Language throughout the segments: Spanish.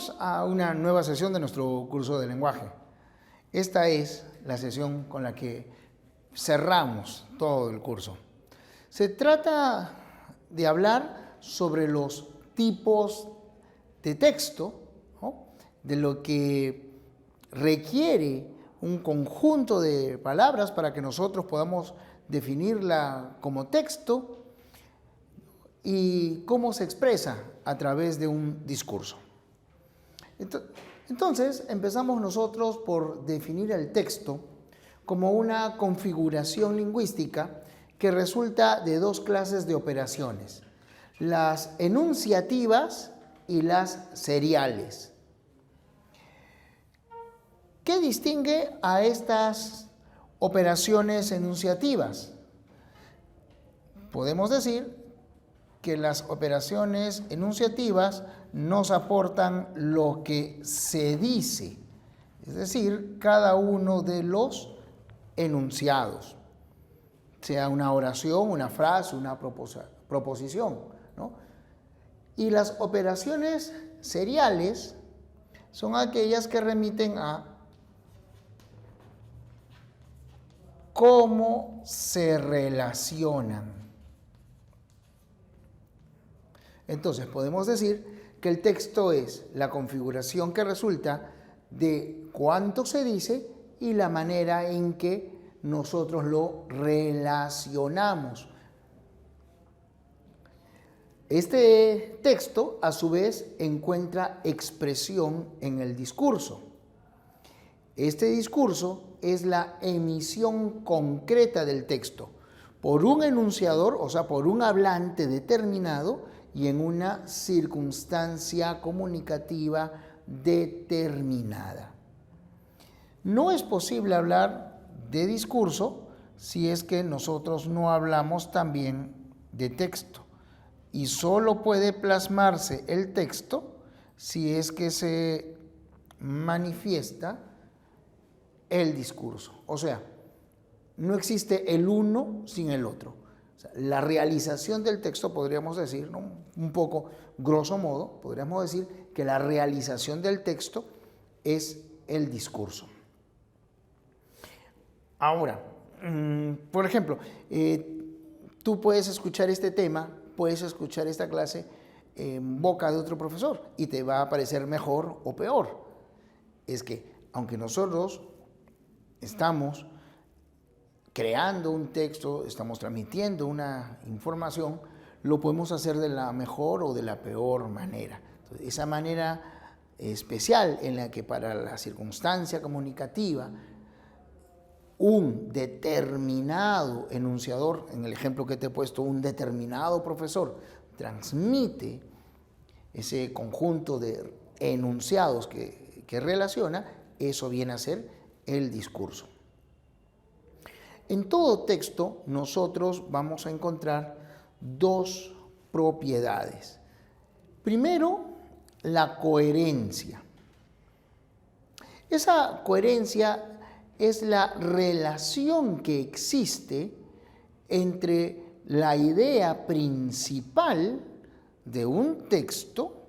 Bienvenidos a una nueva sesión de nuestro curso de lenguaje. Esta es la sesión con la que cerramos todo el curso. Se trata de hablar sobre los tipos de texto, ¿no? De lo que requiere un conjunto de palabras para que nosotros podamos definirla como texto y cómo se expresa a través de un discurso. Entonces, empezamos nosotros por definir el texto como una configuración lingüística que resulta de dos clases de operaciones, las enunciativas y las seriales. ¿Qué distingue a estas operaciones enunciativas? Podemos decir que las operaciones enunciativas nos aportan lo que se dice, es decir, cada uno de los enunciados, sea una oración, una frase, una proposición, ¿no? Y las operaciones seriales son aquellas que remiten a cómo se relacionan. Entonces, podemos decir que el texto es la configuración que resulta de cuánto se dice y la manera en que nosotros lo relacionamos. Este texto, a su vez, encuentra expresión en el discurso. Este discurso es la emisión concreta del texto por un enunciador, o sea, por un hablante determinado, y en una circunstancia comunicativa determinada. No es posible hablar de discurso si es que nosotros no hablamos también de texto. Y solo puede plasmarse el texto si es que se manifiesta el discurso. O sea, no existe el uno sin el otro. O sea, la realización del texto, podríamos decir, ¿no? Un poco grosso modo, podríamos decir que la realización del texto es el discurso. Ahora, por ejemplo, tú puedes escuchar este tema, puedes escuchar esta clase en boca de otro profesor y te va a parecer mejor o peor. Es que, aunque nosotros estamos creando un texto, estamos transmitiendo una información, lo podemos hacer de la mejor o de la peor manera. Entonces, esa manera especial en la que para la circunstancia comunicativa un determinado enunciador, en el ejemplo que te he puesto, un determinado profesor, transmite ese conjunto de enunciados que relaciona, eso viene a ser el discurso. En todo texto nosotros vamos a encontrar dos propiedades. Primero, la coherencia. Esa coherencia es la relación que existe entre la idea principal de un texto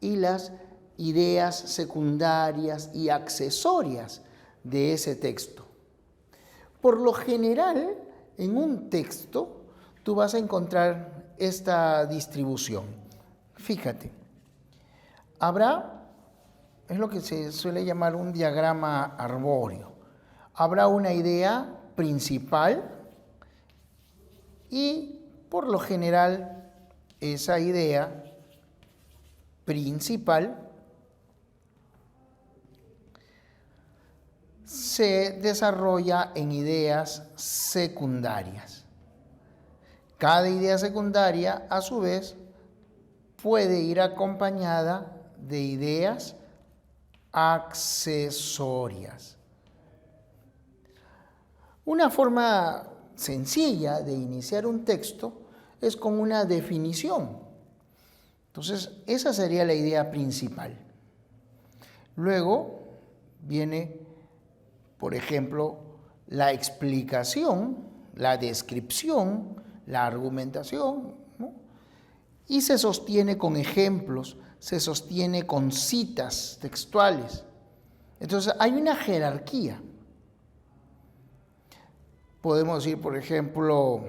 y las ideas secundarias y accesorias de ese texto. Por lo general, en un texto, tú vas a encontrar esta distribución. Fíjate, es lo que se suele llamar un diagrama arbóreo. Habrá una idea principal y, por lo general, esa idea principal se desarrolla en ideas secundarias. Cada idea secundaria, a su vez, puede ir acompañada de ideas accesorias. Una forma sencilla de iniciar un texto es con una definición. Entonces, esa sería la idea principal. Luego viene, por ejemplo, la explicación, la descripción, la argumentación, ¿no? y se sostiene con ejemplos, se sostiene con citas textuales. Entonces hay una jerarquía. Podemos decir, por ejemplo,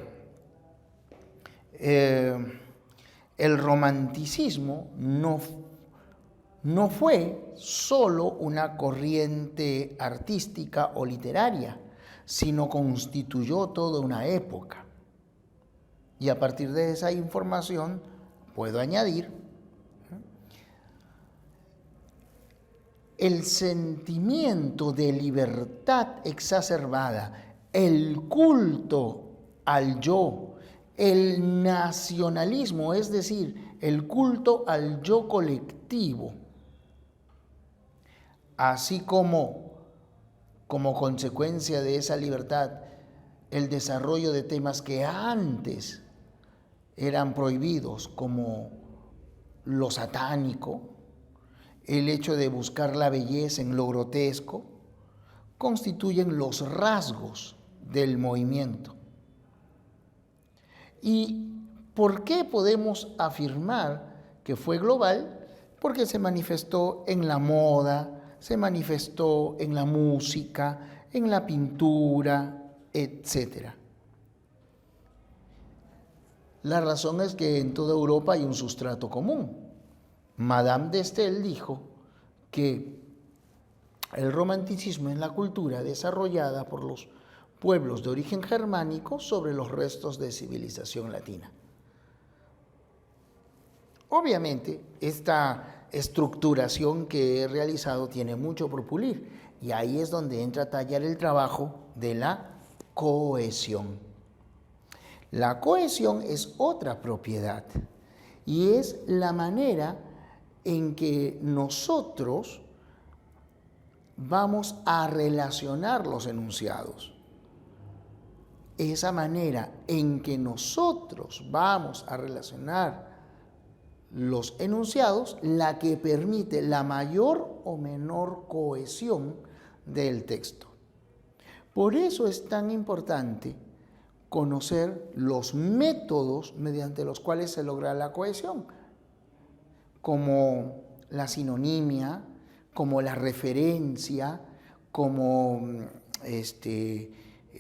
el romanticismo no fue solo una corriente artística o literaria, sino constituyó toda una época. Y a partir de esa información puedo añadir el sentimiento de libertad exacerbada, el culto al yo, el nacionalismo, es decir, el culto al yo colectivo, así como consecuencia de esa libertad, el desarrollo de temas que antes eran prohibidos, como lo satánico, el hecho de buscar la belleza en lo grotesco, constituyen los rasgos del movimiento. ¿Y por qué podemos afirmar que fue global? Porque se manifestó en la moda, se manifestó en la música, en la pintura, etc. La razón es que en toda Europa hay un sustrato común. Madame de Staël dijo que el romanticismo es la cultura desarrollada por los pueblos de origen germánico sobre los restos de civilización latina. Obviamente, esta estructuración que he realizado tiene mucho por pulir, y ahí es donde entra a tallar el trabajo de la cohesión. La cohesión es otra propiedad, y es la manera en que nosotros vamos a relacionar los enunciados. Esa manera en que nosotros vamos a relacionar los enunciados, la que permite la mayor o menor cohesión del texto. Por eso es tan importante conocer los métodos mediante los cuales se logra la cohesión, como la sinonimia, como la referencia, como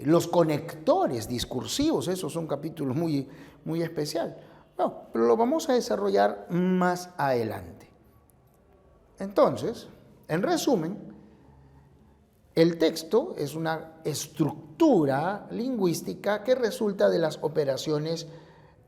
los conectores discursivos. Eso es un capítulo muy, muy especial. No, pero lo vamos a desarrollar más adelante. Entonces, en resumen, el texto es una estructura lingüística que resulta de las operaciones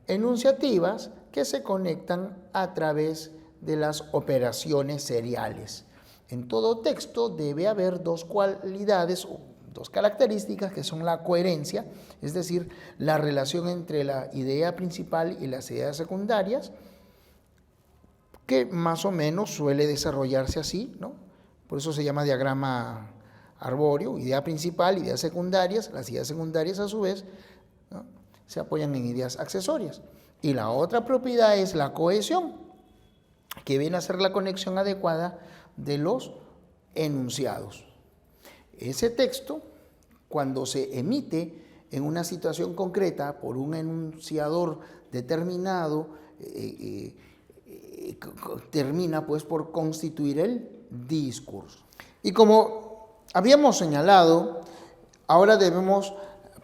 enunciativas que se conectan a través de las operaciones seriales. En todo texto debe haber dos cualidades o dos características que son la coherencia, es decir, la relación entre la idea principal y las ideas secundarias, que más o menos suele desarrollarse así, ¿no? Por eso se llama diagrama arbóreo: idea principal, ideas secundarias. Las ideas secundarias, a su vez, ¿no?, se apoyan en ideas accesorias. Y la otra propiedad es la cohesión, que viene a ser la conexión adecuada de los enunciados. Ese texto, cuando se emite en una situación concreta por un enunciador determinado, termina pues por constituir el discurso. Y como habíamos señalado, ahora debemos,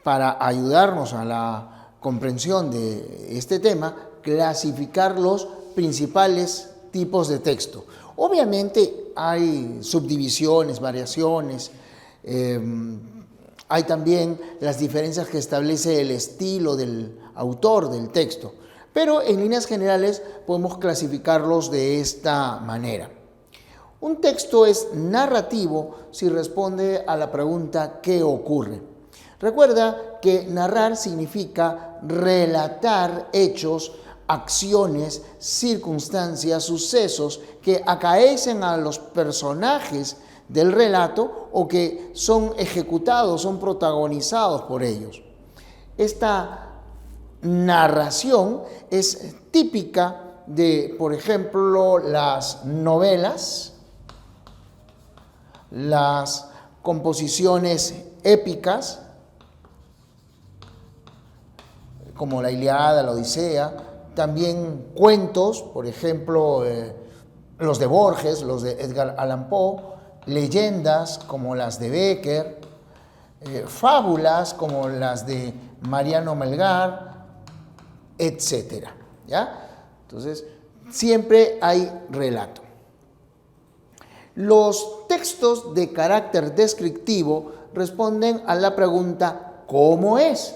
para ayudarnos a la comprensión de este tema, clasificar los principales tipos de texto. Obviamente hay subdivisiones, variaciones, hay también las diferencias que establece el estilo del autor del texto, pero en líneas generales podemos clasificarlos de esta manera. Un texto es narrativo si responde a la pregunta ¿qué ocurre? Recuerda que narrar significa relatar hechos, acciones, circunstancias, sucesos que acaecen a los personajes del relato o que son ejecutados, son protagonizados por ellos. Esta narración es típica de, por ejemplo, las novelas, las composiciones épicas, como la Ilíada, la Odisea, también cuentos, por ejemplo, los de Borges, los de Edgar Allan Poe, leyendas como las de Becker, fábulas como las de Mariano Melgar, etc. ¿Ya? Entonces, siempre hay relato. Los textos de carácter descriptivo responden a la pregunta ¿cómo es?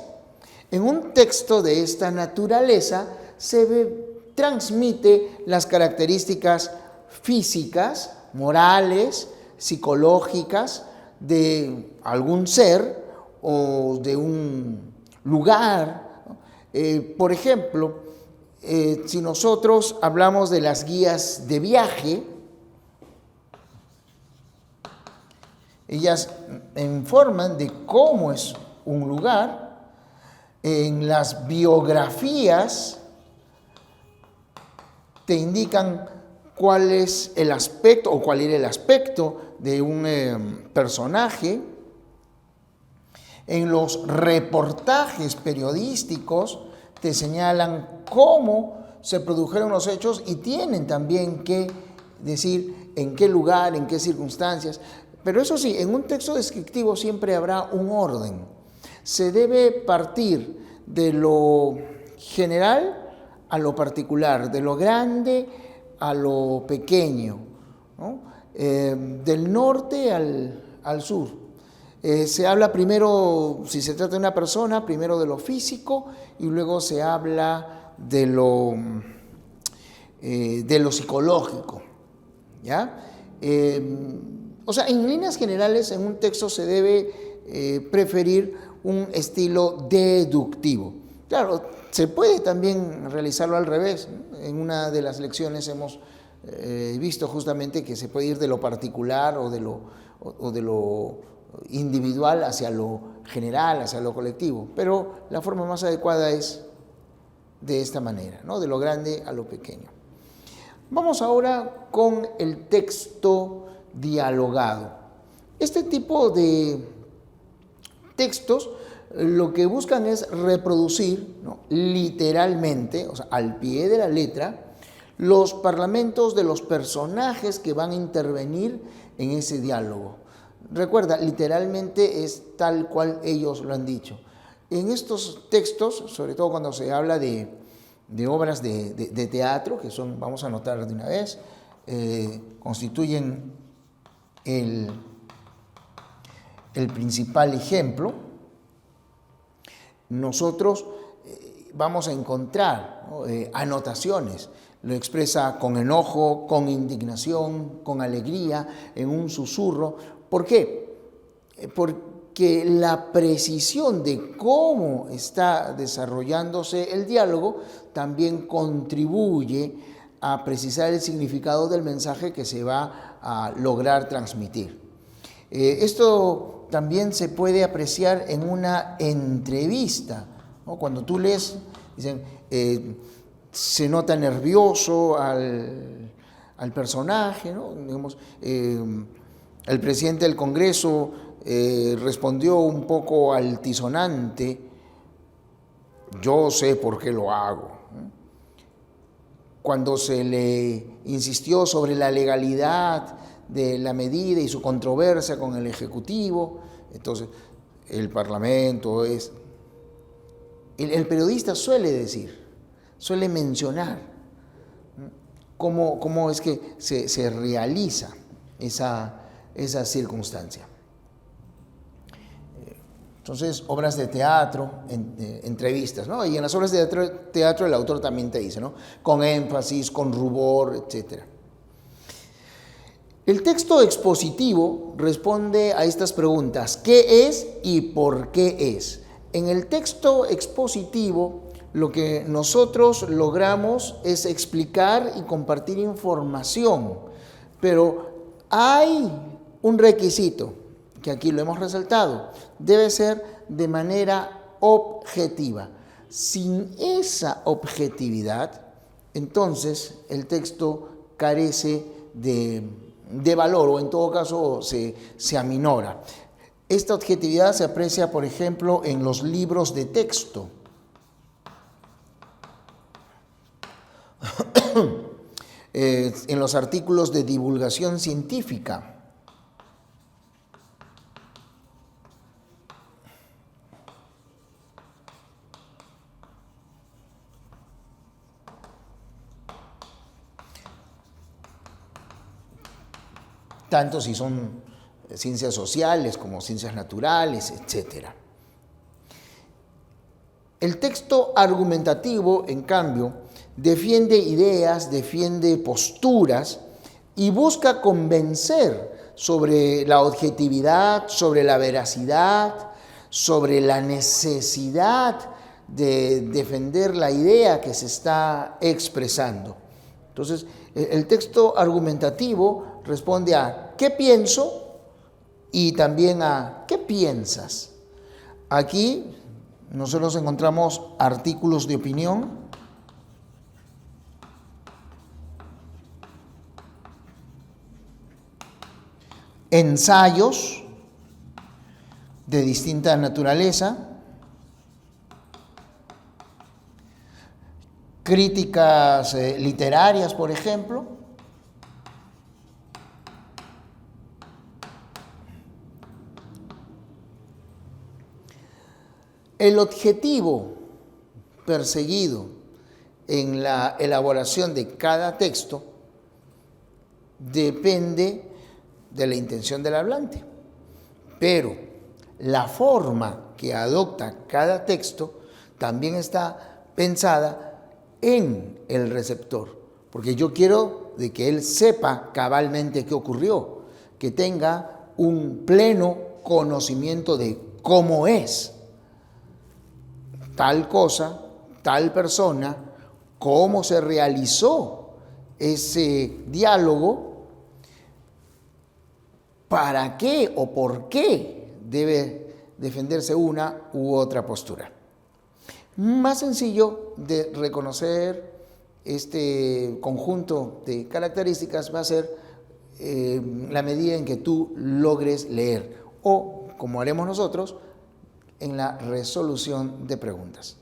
En un texto de esta naturaleza se transmite las características físicas, morales, psicológicas de algún ser o de un lugar. Por ejemplo, si nosotros hablamos de las guías de viaje, ellas informan de cómo es un lugar. En las biografías te indican cuál es el aspecto o cuál era el aspecto de un personaje. En los reportajes periodísticos te señalan cómo se produjeron los hechos y tienen también que decir en qué lugar, en qué circunstancias. Pero eso sí, en un texto descriptivo siempre habrá un orden. Se debe partir de lo general a lo particular, de lo grande a lo pequeño, ¿no? Del norte al sur. Se habla primero, si se trata de una persona, primero de lo físico y luego se habla de lo psicológico, ¿ya? O sea, en líneas generales, en un texto se debe preferir un estilo deductivo. Claro, se puede también realizarlo al revés. En una de las lecciones hemos visto justamente que se puede ir de lo particular o de lo individual hacia lo general, hacia lo colectivo. Pero la forma más adecuada es de esta manera, ¿no? De lo grande a lo pequeño. Vamos ahora con el texto dialogado. Este tipo de textos lo que buscan es reproducir, ¿no?, literalmente, o sea, al pie de la letra, los parlamentos de los personajes que van a intervenir en ese diálogo. Recuerda, literalmente es tal cual ellos lo han dicho. En estos textos, sobre todo cuando se habla de obras de teatro, que son, vamos a anotar de una vez, constituyen el principal ejemplo, nosotros vamos a encontrar, ¿no?, anotaciones. Lo expresa con enojo, con indignación, con alegría, en un susurro. ¿Por qué? Porque la precisión de cómo está desarrollándose el diálogo también contribuye a precisar el significado del mensaje que se va a lograr transmitir. Esto también se puede apreciar en una entrevista, ¿no? Cuando tú lees, dicen, se nota nervioso al personaje, ¿no? Digamos, el presidente del Congreso respondió un poco altisonante: yo sé por qué lo hago. Cuando se le insistió sobre la legalidad de la medida y su controversia con el Ejecutivo, entonces el Parlamento es... El periodista suele decir, suele mencionar cómo es que se realiza esa circunstancia. Entonces, obras de teatro, entrevistas, ¿no? Y en las obras de teatro el autor también te dice, ¿no?, con énfasis, con rubor, etc. El texto expositivo responde a estas preguntas: ¿qué es y por qué es? En el texto expositivo, lo que nosotros logramos es explicar y compartir información, pero hay un requisito, que aquí lo hemos resaltado: debe ser de manera objetiva. Sin esa objetividad, entonces el texto carece de valor, o en todo caso se aminora. Esta objetividad se aprecia, por ejemplo, en los libros de texto. en los artículos de divulgación científica. Tanto si son ciencias sociales como ciencias naturales, etc. El texto argumentativo, en cambio, defiende ideas, defiende posturas y busca convencer sobre la objetividad, sobre la veracidad, sobre la necesidad de defender la idea que se está expresando. Entonces, el texto argumentativo responde a ¿qué pienso? Y también a ¿qué piensas? Aquí nosotros encontramos artículos de opinión, ensayos de distinta naturaleza, críticas literarias, por ejemplo, el objetivo perseguido en la elaboración de cada texto depende de la intención del hablante, pero la forma que adopta cada texto también está pensada en el receptor, porque yo quiero de que él sepa cabalmente qué ocurrió, que tenga un pleno conocimiento de cómo es tal cosa, tal persona, cómo se realizó ese diálogo, para qué o por qué debe defenderse una u otra postura. Más sencillo de reconocer este conjunto de características va a ser la medida en que tú logres leer o, como haremos nosotros, en la resolución de preguntas.